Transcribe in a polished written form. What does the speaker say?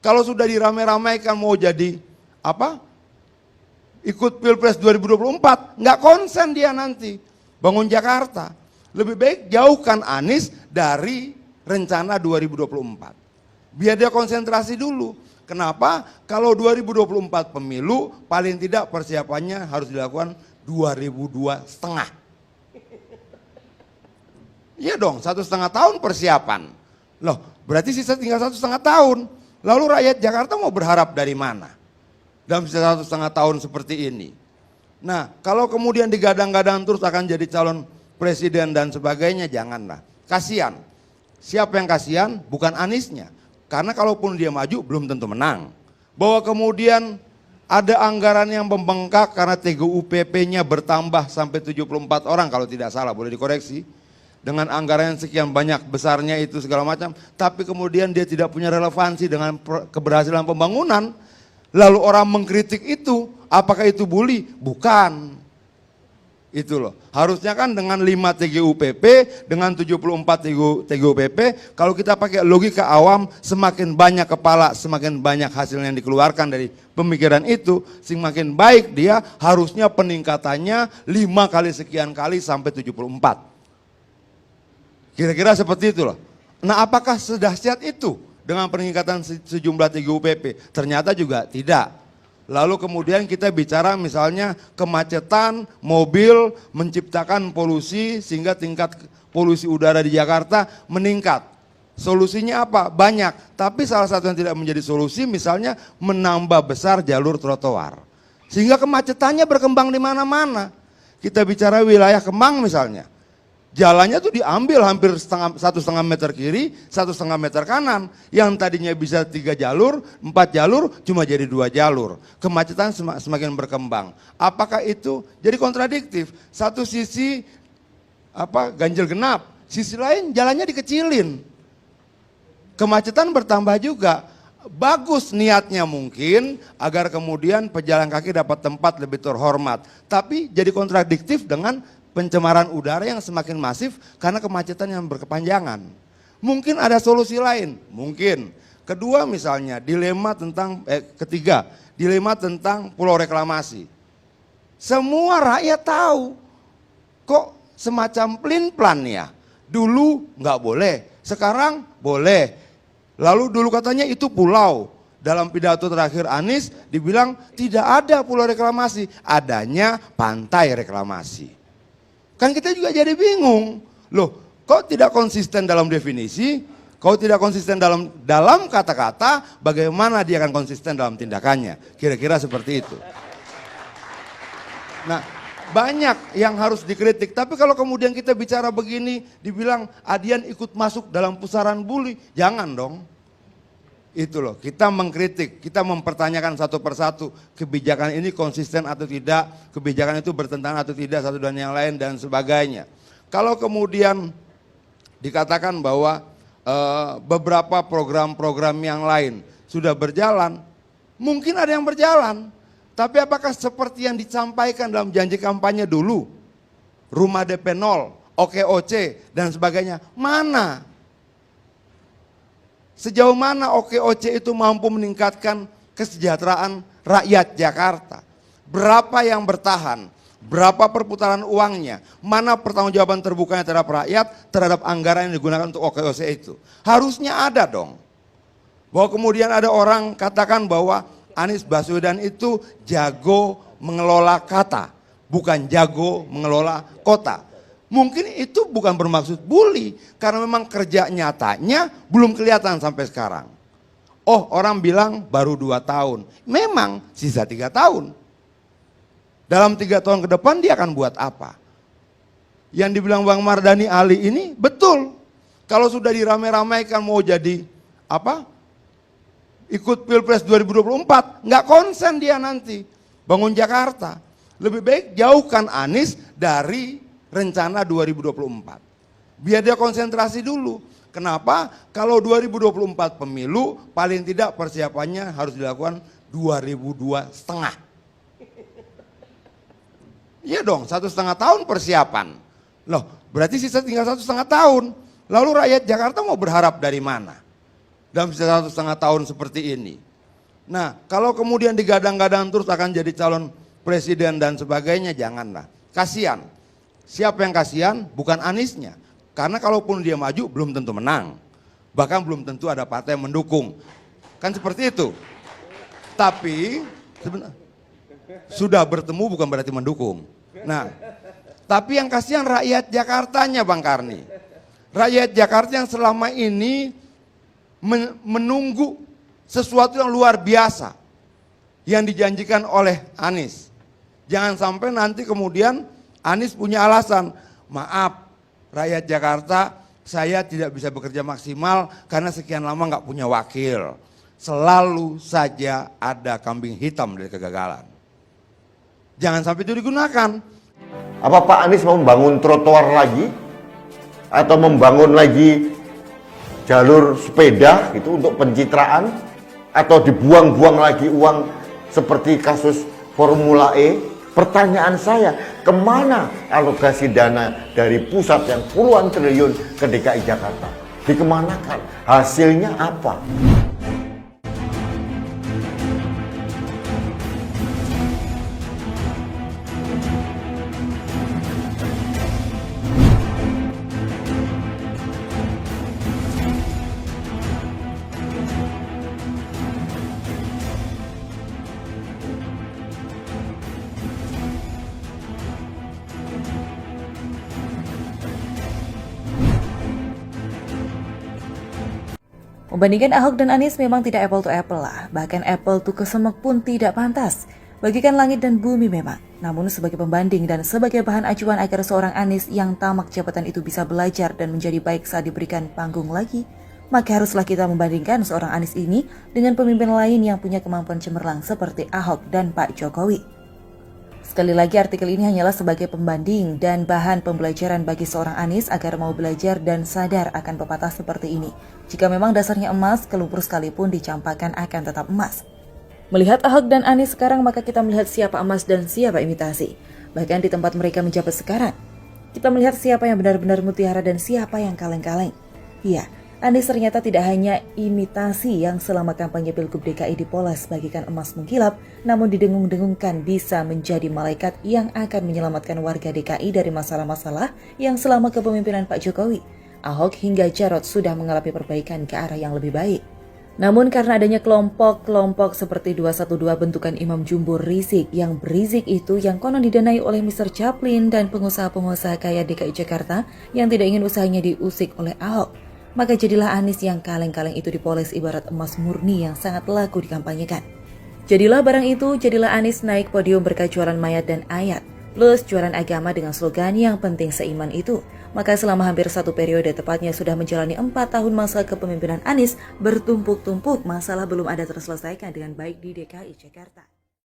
Kalau sudah dirame-ramaikan mau jadi apa? Ikut Pilpres 2024, nggak konsen dia nanti bangun Jakarta. Lebih baik jauhkan Anies dari rencana 2024. Biar dia konsentrasi dulu. Kenapa? Kalau 2024 pemilu paling tidak persiapannya harus dilakukan 2002 setengah. Iya dong, 1,5 tahun persiapan. Loh, berarti sisa tinggal 1,5 tahun. Lalu rakyat Jakarta mau berharap dari mana? Dalam sisa 1,5 tahun seperti ini. Nah, kalau kemudian digadang-gadang terus akan jadi calon presiden dan sebagainya, janganlah. Kasihan. Siapa yang kasihan? Bukan Aniesnya. Karena kalaupun dia maju belum tentu menang. Bahwa kemudian ada anggaran yang membengkak karena TGUPP-nya bertambah sampai 74 orang kalau tidak salah, boleh dikoreksi. Dengan anggaran yang sekian banyak besarnya itu segala macam, tapi kemudian dia tidak punya relevansi dengan keberhasilan pembangunan. Lalu orang mengkritik itu, apakah itu bully? Bukan. Itu loh. Harusnya kan dengan 5 TGUPP, dengan 74 TGUPP, kalau kita pakai logika awam, semakin banyak kepala, semakin banyak hasil yang dikeluarkan dari pemikiran itu, semakin baik dia, harusnya peningkatannya 5 kali sekian kali sampai 74. Kira-kira seperti itu loh. Nah, apakah sedahsyat itu dengan peningkatan sejumlah TGUPP? Ternyata juga tidak. Lalu kemudian kita bicara misalnya kemacetan, mobil menciptakan polusi sehingga tingkat polusi udara di Jakarta meningkat. Solusinya apa? Banyak. Tapi salah satu yang tidak menjadi solusi misalnya menambah besar jalur trotoar. Sehingga kemacetannya berkembang di mana-mana. Kita bicara wilayah Kemang misalnya. Jalannya tuh diambil hampir 1,5 meter kiri, 1,5 meter kanan. Yang tadinya bisa 3 jalur, 4 jalur, cuma jadi 2 jalur. Kemacetan semakin berkembang. Apakah itu jadi kontradiktif? Satu sisi ganjil genap, sisi lain jalannya dikecilin. Kemacetan bertambah juga. Bagus niatnya mungkin agar kemudian pejalan kaki dapat tempat lebih terhormat. Tapi jadi kontradiktif dengan pencemaran udara yang semakin masif karena kemacetan yang berkepanjangan. Mungkin ada solusi lain, mungkin. Kedua misalnya ketiga, dilema tentang pulau reklamasi. Semua rakyat tahu, kok semacam pelin-pelan ya. Dulu nggak boleh, sekarang boleh. Lalu dulu katanya itu pulau. Dalam pidato terakhir Anies dibilang tidak ada pulau reklamasi, adanya pantai reklamasi. Kan kita juga jadi bingung, loh kok tidak konsisten dalam definisi, kau tidak konsisten dalam kata-kata, bagaimana dia akan konsisten dalam tindakannya, kira-kira seperti itu. Nah banyak yang harus dikritik, tapi kalau kemudian kita bicara begini, dibilang Adian ikut masuk dalam pusaran bully, jangan dong. Itu loh, kita mengkritik, kita mempertanyakan satu persatu kebijakan ini konsisten atau tidak, kebijakan itu bertentangan atau tidak satu dan yang lain dan sebagainya. Kalau kemudian dikatakan bahwa beberapa program-program yang lain sudah berjalan, mungkin ada yang berjalan, tapi apakah seperti yang disampaikan dalam janji kampanye dulu, rumah DP 0, OKOC dan sebagainya, mana? Sejauh mana OKOC itu mampu meningkatkan kesejahteraan rakyat Jakarta? Berapa yang bertahan? Berapa perputaran uangnya? Mana pertanggungjawaban terbukanya terhadap rakyat, terhadap anggaran yang digunakan untuk OKOC itu? Harusnya ada dong. Bahwa kemudian ada orang katakan bahwa Anies Baswedan itu jago mengelola kata, bukan jago mengelola kota. Mungkin itu bukan bermaksud bully, karena memang kerja nyatanya belum kelihatan sampai sekarang. Oh, orang bilang baru 2 tahun, memang sisa 3 tahun. Dalam 3 tahun ke depan dia akan buat apa? Yang dibilang Bang Mardhani Ali ini betul. Kalau sudah dirame-ramaikan mau jadi ikut Pilpres 2024, nggak konsen dia nanti bangun Jakarta. Lebih baik jauhkan Anies dari rencana 2024. Biar dia konsentrasi dulu. Kenapa? Kalau 2024 pemilu paling tidak persiapannya harus dilakukan 2002 setengah. Iya dong, 1,5 tahun persiapan. Loh, berarti sisa tinggal 1,5 tahun. Lalu rakyat Jakarta mau berharap dari mana? dalam 1,5 tahun seperti ini. Nah, kalau kemudian digadang-gadang terus akan jadi calon presiden dan sebagainya, janganlah. Kasihan. Siapa yang kasihan? Bukan Aniesnya. Karena kalaupun dia maju belum tentu menang. Bahkan belum tentu ada partai yang mendukung. Kan seperti itu. Tapi sebenarnya sudah bertemu bukan berarti mendukung. Nah, tapi yang kasihan rakyat Jakartanya, Bang Karni. Rakyat Jakarta yang selama ini menunggu sesuatu yang luar biasa yang dijanjikan oleh Anies. Jangan sampai nanti kemudian Anies punya alasan, maaf rakyat Jakarta, saya tidak bisa bekerja maksimal karena sekian lama nggak punya wakil. Selalu saja ada kambing hitam dari kegagalan. Jangan sampai itu digunakan. Apa Pak Anies mau membangun trotoar lagi? Atau membangun lagi jalur sepeda gitu untuk pencitraan? Atau dibuang-buang lagi uang seperti kasus Formula E? Pertanyaan saya, kemana alokasi dana dari pusat yang puluhan triliun ke DKI Jakarta? Dikemanakan? Hasilnya apa? Membandingkan Ahok dan Anies memang tidak apple to apple lah, bahkan apple to kesemek pun tidak pantas. Bagikan langit dan bumi memang, namun sebagai pembanding dan sebagai bahan acuan agar seorang Anies yang tamak jabatan itu bisa belajar dan menjadi baik saat diberikan panggung lagi, maka haruslah kita membandingkan seorang Anies ini dengan pemimpin lain yang punya kemampuan cemerlang seperti Ahok dan Pak Jokowi. Sekali lagi artikel ini hanyalah sebagai pembanding dan bahan pembelajaran bagi seorang Anies agar mau belajar dan sadar akan pepatah seperti ini. Jika memang dasarnya emas, kelumpur sekalipun dicampakkan akan tetap emas. Melihat Ahok dan Anies sekarang, maka kita melihat siapa emas dan siapa imitasi. Bahkan di tempat mereka menjabat sekarang, kita melihat siapa yang benar-benar mutiara dan siapa yang kaleng-kaleng. Iya, Anies ternyata tidak hanya imitasi yang selama kampanye Pilgub DKI dipoles bagikan emas mengkilap, namun didengung-dengungkan bisa menjadi malaikat yang akan menyelamatkan warga DKI dari masalah-masalah yang selama kepemimpinan Pak Jokowi, Ahok hingga Jarot sudah mengalami perbaikan ke arah yang lebih baik. Namun karena adanya kelompok-kelompok seperti 212 bentukan Imam Jumbo Rizik yang berisik itu yang konon didanai oleh Mr. Chaplin dan pengusaha-pengusaha kaya DKI Jakarta yang tidak ingin usahanya diusik oleh Ahok, maka jadilah Anies yang kaleng-kaleng itu dipoles ibarat emas murni yang sangat laku dikampanyekan. Jadilah barang itu, jadilah Anies naik podium berkat jualan mayat dan ayat, plus jualan agama dengan slogan yang penting seiman itu. Maka selama hampir 1 periode, tepatnya sudah menjalani 4 tahun masa kepemimpinan Anies, bertumpuk-tumpuk masalah belum ada terselesaikan dengan baik di DKI Jakarta.